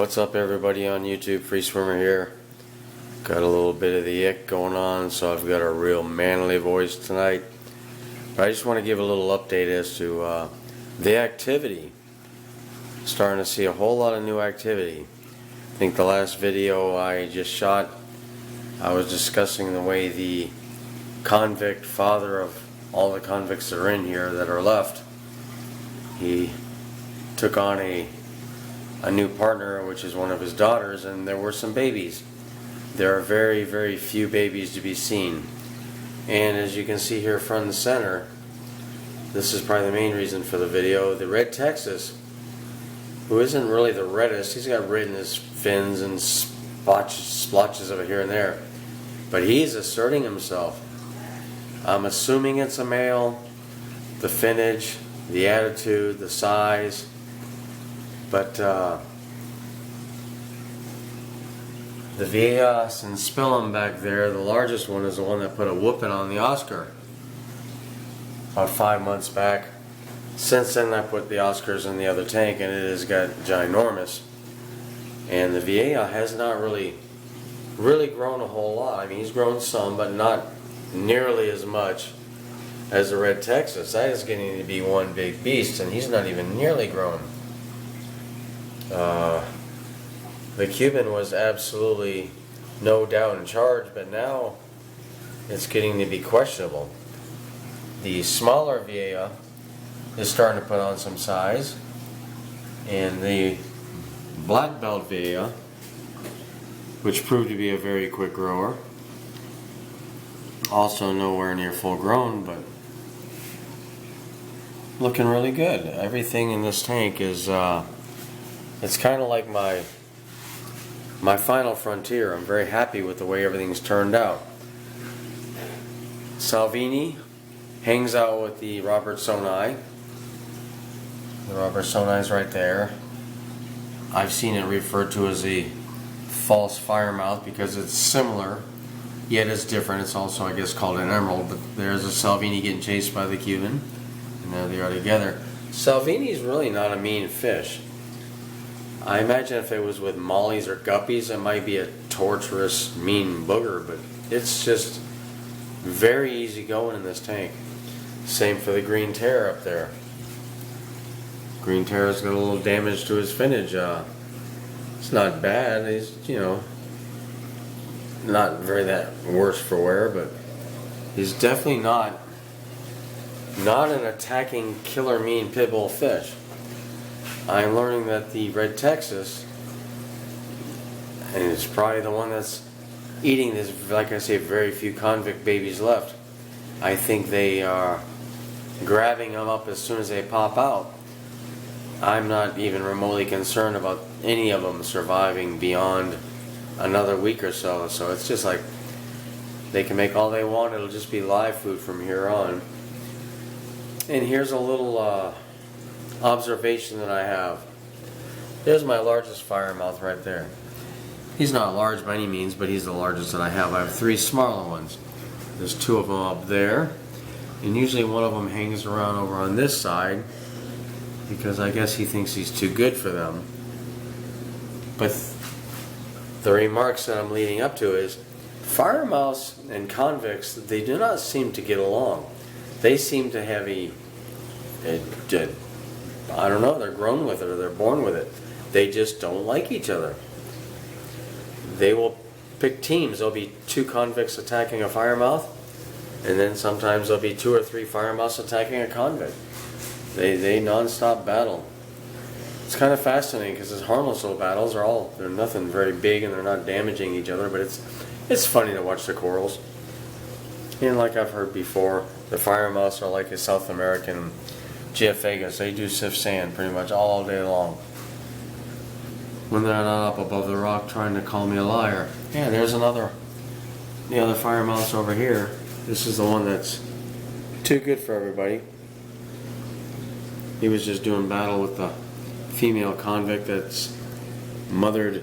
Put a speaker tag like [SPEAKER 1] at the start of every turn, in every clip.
[SPEAKER 1] What's up, everybody on YouTube? Free Swimmer here. Got a little bit of the ick going on, so I've got a real manly voice tonight. But I just want to give a little update as to the activity. Starting to see a whole lot of new activity. I think the last video I just shot, I was discussing the way the convict father of all the convicts that are in here that are left, he took on a new partner, which is one of his daughters, and there were some babies. There are very, very few babies to be seen. And as you can see here front and center, this is probably the main reason for the video, the red Texas, who isn't really the reddest. He's got red in his fins and splotches of it here and there. But he's asserting himself. I'm assuming it's a male, the finnage, the attitude, the size. But the Vias and Spillum back there, the largest one is the one that put a whooping on the Oscar about 5 months back. Since then I put the Oscars in the other tank and it has got ginormous. And the Vieja has not really grown a whole lot. I mean, he's grown some, but not nearly as much as the red Texas. That is getting to be one big beast, and he's not even nearly grown. The Cuban was absolutely no doubt in charge, but now it's getting to be questionable. The smaller Vieja is starting to put on some size, and the black belt Vieja, which proved to be a very quick grower, also nowhere near full grown, but looking really good. Everything in this tank is it's kind of like my final frontier. I'm very happy with the way everything's turned out. Salvini hangs out with the Robertsoni. The Robertsoni is right there. I've seen it referred to as the false firemouth because it's similar, yet it's different. It's also, I guess, called an emerald, but there's a Salvini getting chased by the Cuban, and there they are together. Salvini is really not a mean fish. I imagine if it was with mollies or guppies, it might be a torturous, mean booger, but it's just very easy going in this tank. Same for the green terror up there. Green terror's got a little damage to his finnage. It's not bad. He's, not very that worse for wear, but he's definitely not an attacking killer mean pit bull fish. I'm learning that the red Texas, and it's probably the one that's eating this, like I say, very few convict babies left. I think they are grabbing them up as soon as they pop out. I'm not even remotely concerned about any of them surviving beyond another week or so. So it's just like they can make all they want. It'll just be live food from here on. And here's a little observation that I have. There's my largest firemouth right there. He's not large by any means, but he's the largest that I have. I have 3 smaller ones. There's 2 of them up there, and usually one of them hangs around over on this side because I guess he thinks he's too good for them. But the remarks that I'm leading up to is firemouths and convicts, they do not seem to get along. They seem to have I don't know, they're grown with it or they're born with it. They just don't like each other. They will pick teams. There'll be 2 convicts attacking a firemouth, and then sometimes there'll be 2 or 3 firemouths attacking a convict. They non-stop battle. It's kind of fascinating because it's harmless little battles. They're nothing very big and they're not damaging each other, but it's funny to watch the quarrels. And like I've heard before, the firemouths are like a South American Geophagus. They do sift sand pretty much all day long when they're not up above the rock trying to call me a liar. Yeah, there's the other firemouths over here. This is the one that's too good for everybody. He was just doing battle with the female convict that's mothered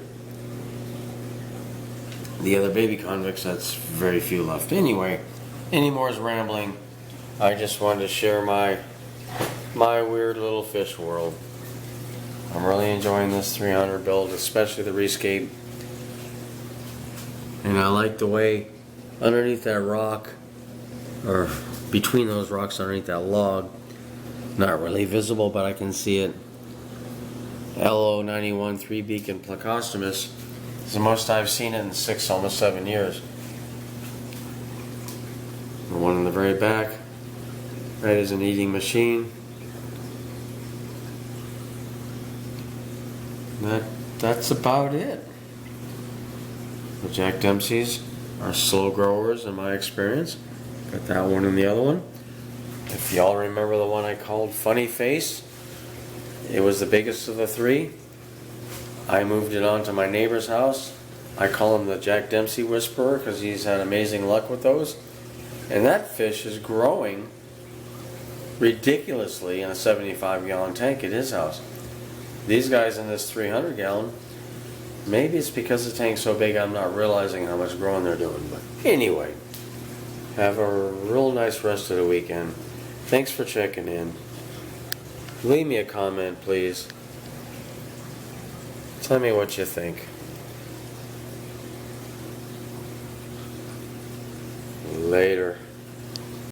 [SPEAKER 1] the other baby convicts. That's very few left. Anyway, any more is rambling. I just wanted to share my weird little fish world. I'm really enjoying this 300 build, especially the rescape. And I like the way underneath that rock, or between those rocks underneath that log, not really visible, but I can see it. LO91 3 Beacon Plecostomus is the most I've seen it in 6, almost 7 years. The one in the very back, that is an eating machine. That's about it. The Jack Dempseys are slow growers in my experience. Got that one and the other one. If y'all remember the one I called Funny Face, it was the biggest of the 3. I moved it on to my neighbor's house. I call him the Jack Dempsey Whisperer because he's had amazing luck with those. And that fish is growing ridiculously in a 75-gallon tank at his house. These guys in this 300-gallon, maybe it's because the tank's so big I'm not realizing how much growing they're doing. But anyway, have a real nice rest of the weekend. Thanks for checking in. Leave me a comment, please. Tell me what you think. Later.